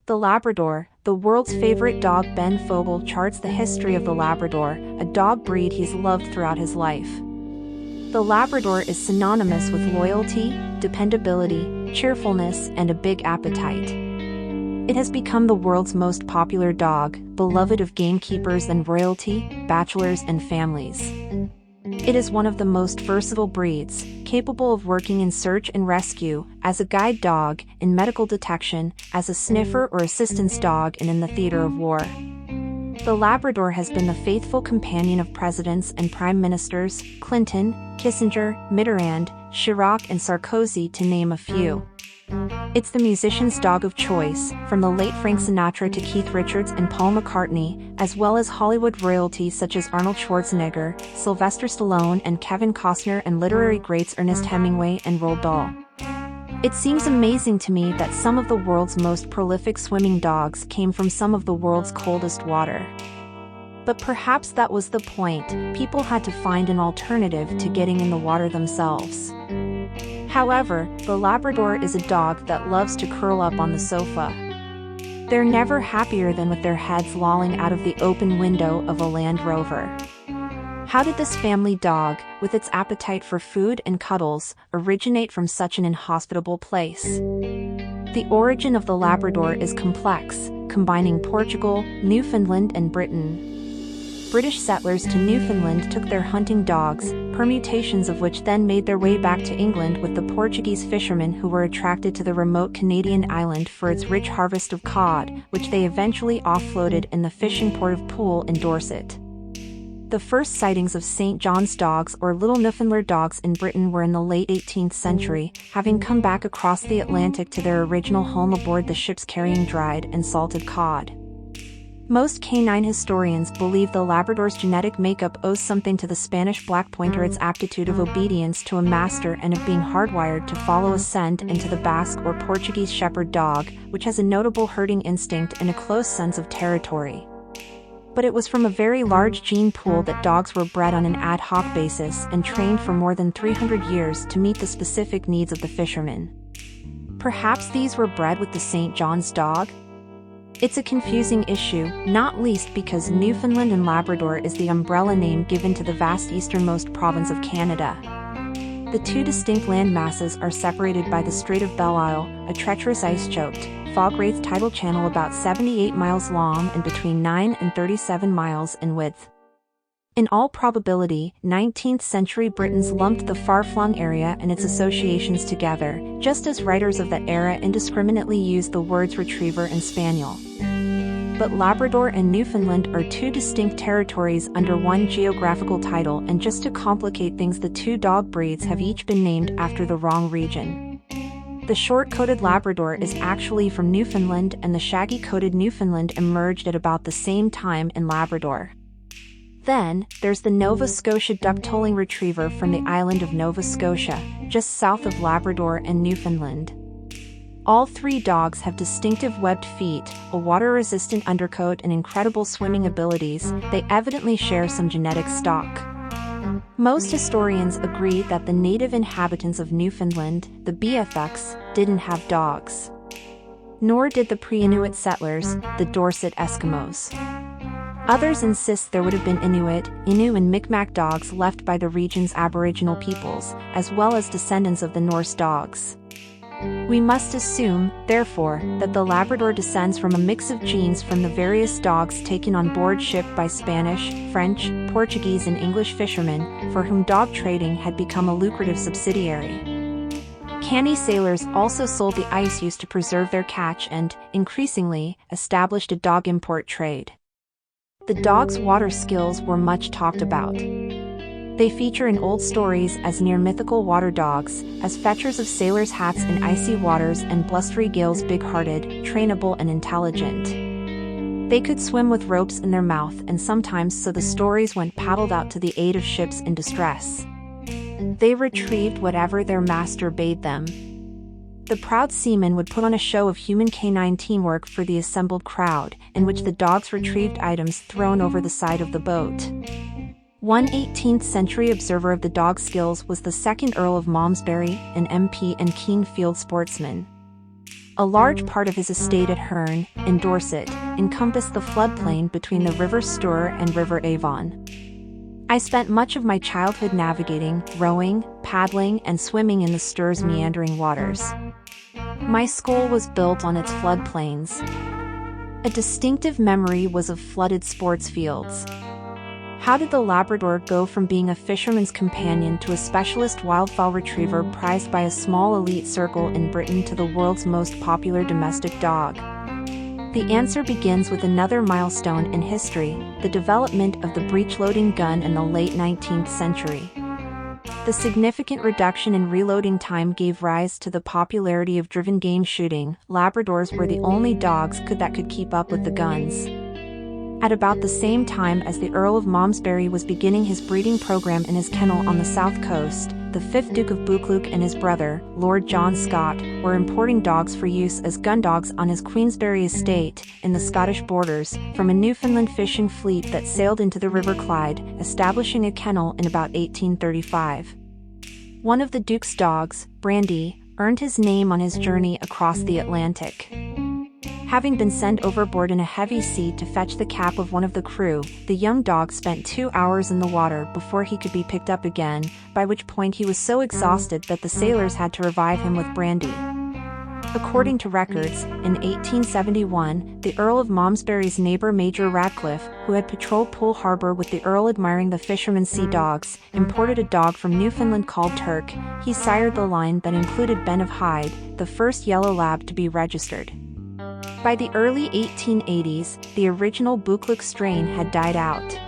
The Labrador, the world's favorite dog. Ben Fogle charts the history of the Labrador, a dog breed he's loved throughout his life. The Labrador is synonymous with loyalty, dependability, cheerfulness, and a big appetite. It has become the world's most popular dog, beloved of gamekeepers and royalty, bachelors and families. It is one of the most versatile breeds, capable of working in search and rescue, as a guide dog, in medical detection, as a sniffer or assistance dog, and in the theater of war. The Labrador has been the faithful companion of presidents and prime ministers, Clinton, Kissinger, Mitterrand, Chirac and Sarkozy to name a few. It's the musician's dog of choice, from the late Frank Sinatra to Keith Richards and Paul McCartney, as well as Hollywood royalty such as Arnold Schwarzenegger, Sylvester Stallone and Kevin Costner, and literary greats Ernest Hemingway and Roald Dahl. It seems amazing to me that some of the world's most prolific swimming dogs came from some of the world's coldest water. But perhaps that was the point. People had to find an alternative to getting in the water themselves. However, the Labrador is a dog that loves to curl up on the sofa. They're never happier than with their heads lolling out of the open window of a Land Rover. How did this family dog, with its appetite for food and cuddles, originate from such an inhospitable place? The origin of the Labrador is complex, combining Portugal, Newfoundland and Britain. British settlers to Newfoundland took their hunting dogs, permutations of which then made their way back to England with the Portuguese fishermen who were attracted to the remote Canadian island for its rich harvest of cod, which they eventually offloaded in the fishing port of Poole in Dorset. The first sightings of St. John's dogs or Little Newfoundland dogs in Britain were in the late 18th century, having come back across the Atlantic to their original home aboard the ships carrying dried and salted cod. Most canine historians believe the Labrador's genetic makeup owes something to the Spanish Black Pointer, its aptitude of obedience to a master and of being hardwired to follow a scent, and to the Basque or Portuguese Shepherd dog, which has a notable herding instinct and a close sense of territory. But it was from a very large gene pool that dogs were bred on an ad hoc basis and trained for more than 300 years to meet the specific needs of the fishermen. Perhaps these were bred with the St. John's dog? It's a confusing issue, not least because Newfoundland and Labrador is the umbrella name given to the vast easternmost province of Canada. The two distinct land masses are separated by the Strait of Belle Isle, a treacherous ice-choked, fog-wreathed tidal channel about 78 miles long and between 9 and 37 miles in width. In all probability, 19th-century Britons lumped the far-flung area and its associations together, just as writers of that era indiscriminately used the words retriever and spaniel. But Labrador and Newfoundland are two distinct territories under one geographical title, and just to complicate things, the two dog breeds have each been named after the wrong region. The short-coated Labrador is actually from Newfoundland, and the shaggy-coated Newfoundland emerged at about the same time in Labrador. Then, there's the Nova Scotia duck-tolling retriever from the island of Nova Scotia, just south of Labrador and Newfoundland. All three dogs have distinctive webbed feet, a water-resistant undercoat and incredible swimming abilities. They evidently share some genetic stock. Most historians agree that the native inhabitants of Newfoundland, the Beothuk, didn't have dogs. Nor did the pre-Inuit settlers, the Dorset Eskimos. Others insist there would have been Inuit, Innu and Micmac dogs left by the region's Aboriginal peoples, as well as descendants of the Norse dogs. We must assume, therefore, that the Labrador descends from a mix of genes from the various dogs taken on board ship by Spanish, French, Portuguese and English fishermen, for whom dog trading had become a lucrative subsidiary. Canny sailors also sold the ice used to preserve their catch and, increasingly, established a dog import trade. The dog's water skills were much talked about. They feature in old stories as near mythical water dogs, as fetchers of sailors' hats in icy waters and blustery gales, big-hearted, trainable and intelligent. They could swim with ropes in their mouth, and sometimes, so the stories went, paddled out to the aid of ships in distress. They retrieved whatever their master bade them. The proud seamen would put on a show of human canine teamwork for the assembled crowd, in which the dogs retrieved items thrown over the side of the boat. One 18th-century observer of the dog skills was the second Earl of Malmesbury, an MP and keen field sportsman. A large part of his estate at Herne, in Dorset, encompassed the floodplain between the River Stour and River Avon. I spent much of my childhood navigating, rowing, paddling, and swimming in the Stour's meandering waters. My school was built on its floodplains. A distinctive memory was of flooded sports fields. How did the Labrador go from being a fisherman's companion to a specialist wildfowl retriever prized by a small elite circle in Britain to the world's most popular domestic dog? The answer begins with another milestone in history, the development of the breech-loading gun in the late 19th century. The significant reduction in reloading time gave rise to the popularity of driven game shooting. Labradors were the only dogs that could keep up with the guns. At about the same time as the Earl of Malmesbury was beginning his breeding program in his kennel on the south coast, the 5th Duke of Buccleuch and his brother, Lord John Scott, were importing dogs for use as gun dogs on his Queensberry estate, in the Scottish borders, from a Newfoundland fishing fleet that sailed into the River Clyde, establishing a kennel in about 1835. One of the Duke's dogs, Brandy, earned his name on his journey across the Atlantic. Having been sent overboard in a heavy sea to fetch the cap of one of the crew, the young dog spent 2 hours in the water before he could be picked up again, by which point he was so exhausted that the sailors had to revive him with brandy. According to records, in 1871, the Earl of Malmesbury's neighbor Major Radcliffe, who had patrolled Poole Harbour with the Earl admiring the fishermen's sea dogs, imported a dog from Newfoundland called Turk. He sired the line that included Ben of Hyde, the first yellow lab to be registered. By the early 1880s, the original Buccleuch strain had died out.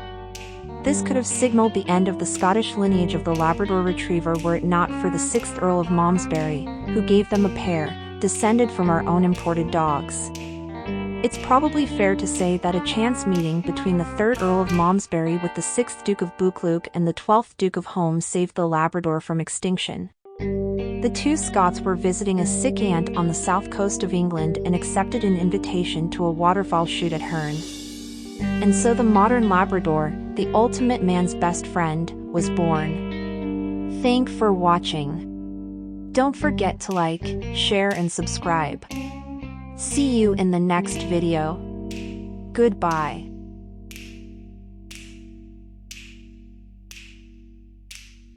This could have signaled the end of the Scottish lineage of the Labrador Retriever were it not for the 6th Earl of Malmesbury, who gave them a pair, descended from our own imported dogs. It's probably fair to say that a chance meeting between the 3rd Earl of Malmesbury with the 6th Duke of Buccleuch and the 12th Duke of Home saved the Labrador from extinction. The two Scots were visiting a sick aunt on the south coast of England and accepted an invitation to a waterfowl shoot at Herne. And so the modern Labrador, the ultimate man's best friend, was born. Thanks for watching. Don't forget to like, share and subscribe. See you in the next video. Goodbye.